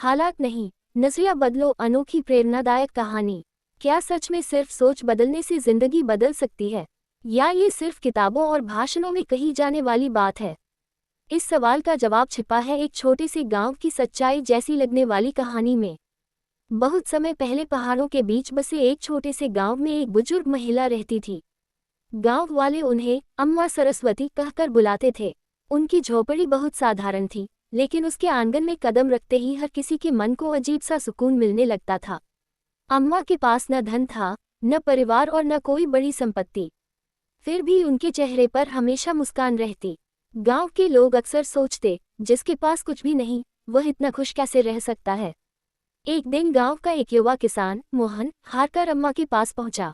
हालात नहीं, नजरिया बदलो। अनोखी प्रेरणादायक कहानी। क्या सच में सिर्फ सोच बदलने से जिंदगी बदल सकती है, या ये सिर्फ किताबों और भाषणों में कही जाने वाली बात है? इस सवाल का जवाब छिपा है एक छोटे से गांव की सच्चाई जैसी लगने वाली कहानी में। बहुत समय पहले पहाड़ों के बीच बसे एक छोटे से गांव में एक बुजुर्ग महिला रहती थी। गांव वाले उन्हें अम्मा सरस्वती कहकर बुलाते थे। उनकी झोपड़ी बहुत साधारण थी, लेकिन उसके आंगन में कदम रखते ही हर किसी के मन को अजीब सा सुकून मिलने लगता था। अम्मा के पास न धन था, न परिवार और न कोई बड़ी संपत्ति, फिर भी उनके चेहरे पर हमेशा मुस्कान रहती। गांव के लोग अक्सर सोचते, जिसके पास कुछ भी नहीं, वह इतना खुश कैसे रह सकता है। एक दिन गांव का एक युवा किसान मोहन हारकर अम्मा के पास पहुंचा।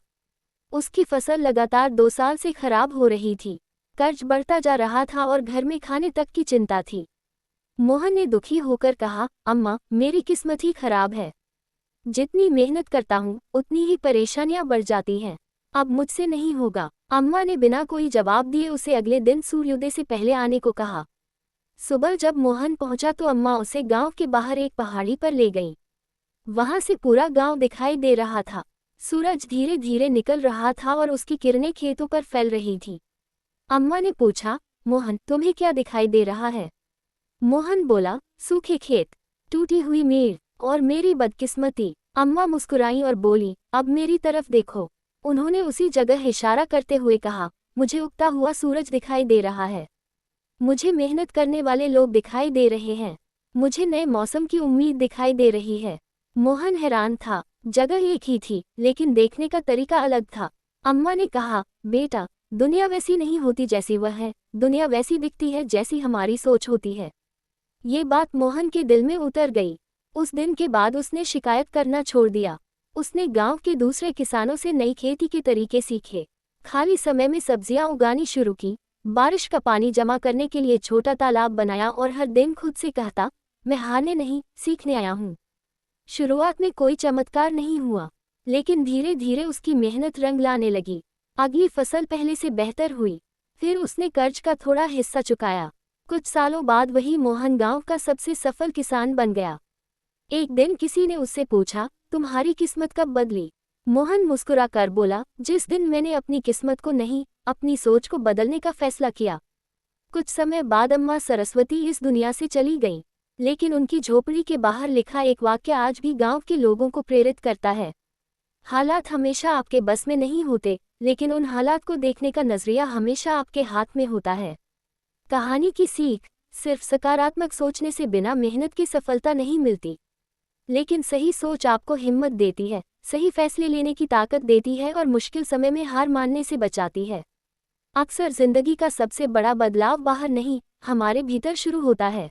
उसकी फसल लगातार 2 साल से खराब हो रही थी। कर्ज बढ़ता जा रहा था और घर में खाने तक की चिंता थी। मोहन ने दुखी होकर कहा, अम्मा, मेरी किस्मत ही खराब है। जितनी मेहनत करता हूँ उतनी ही परेशानियां बढ़ जाती हैं। अब मुझसे नहीं होगा। अम्मा ने बिना कोई जवाब दिए उसे अगले दिन सूर्योदय से पहले आने को कहा। सुबह जब मोहन पहुंचा तो अम्मा उसे गांव के बाहर एक पहाड़ी पर ले गईं। वहां से पूरा गांव दिखाई दे रहा था। सूरज धीरे धीरे निकल रहा था और उसकी किरणें खेतों पर फैल रही थी। अम्मा ने पूछा, मोहन, तुम्हें क्या दिखाई दे रहा है? मोहन बोला, सूखे खेत, टूटी हुई मीर और मेरी बदकिस्मती। अम्मा मुस्कुराई और बोली, अब मेरी तरफ देखो। उन्होंने उसी जगह इशारा करते हुए कहा, मुझे उगता हुआ सूरज दिखाई दे रहा है। मुझे मेहनत करने वाले लोग दिखाई दे रहे हैं। मुझे नए मौसम की उम्मीद दिखाई दे रही है। मोहन हैरान था। जगह एक ही थी, लेकिन देखने का तरीका अलग था। अम्मा ने कहा, बेटा, दुनिया वैसी नहीं होती जैसी वह है, दुनिया वैसी दिखती है जैसी हमारी सोच होती है। ये बात मोहन के दिल में उतर गई। उस दिन के बाद उसने शिकायत करना छोड़ दिया। उसने गांव के दूसरे किसानों से नई खेती के तरीके सीखे, खाली समय में सब्जियां उगानी शुरू की, बारिश का पानी जमा करने के लिए छोटा तालाब बनाया और हर दिन खुद से कहता, मैं हारने नहीं, सीखने आया हूँ। शुरुआत में कोई चमत्कार नहीं हुआ, लेकिन धीरे धीरे उसकी मेहनत रंग लाने लगी। अगली फसल पहले से बेहतर हुई। फिर उसने कर्ज का थोड़ा हिस्सा चुकाया। कुछ सालों बाद वही मोहन गांव का सबसे सफल किसान बन गया। एक दिन किसी ने उससे पूछा, तुम्हारी किस्मत कब बदली? मोहन मुस्कुरा कर बोला, जिस दिन मैंने अपनी किस्मत को नहीं, अपनी सोच को बदलने का फैसला किया। कुछ समय बाद अम्मा सरस्वती इस दुनिया से चली गईं, लेकिन उनकी झोपड़ी के बाहर लिखा एक वाक्य आज भी गांव के लोगों को प्रेरित करता है। हालात हमेशा आपके बस में नहीं होते, लेकिन उन हालात को देखने का नजरिया हमेशा आपके हाथ में होता है। कहानी की सीख, सिर्फ सकारात्मक सोचने से बिना मेहनत की सफलता नहीं मिलती, लेकिन सही सोच आपको हिम्मत देती है, सही फैसले लेने की ताकत देती है और मुश्किल समय में हार मानने से बचाती है। अक्सर जिंदगी का सबसे बड़ा बदलाव बाहर नहीं, हमारे भीतर शुरू होता है।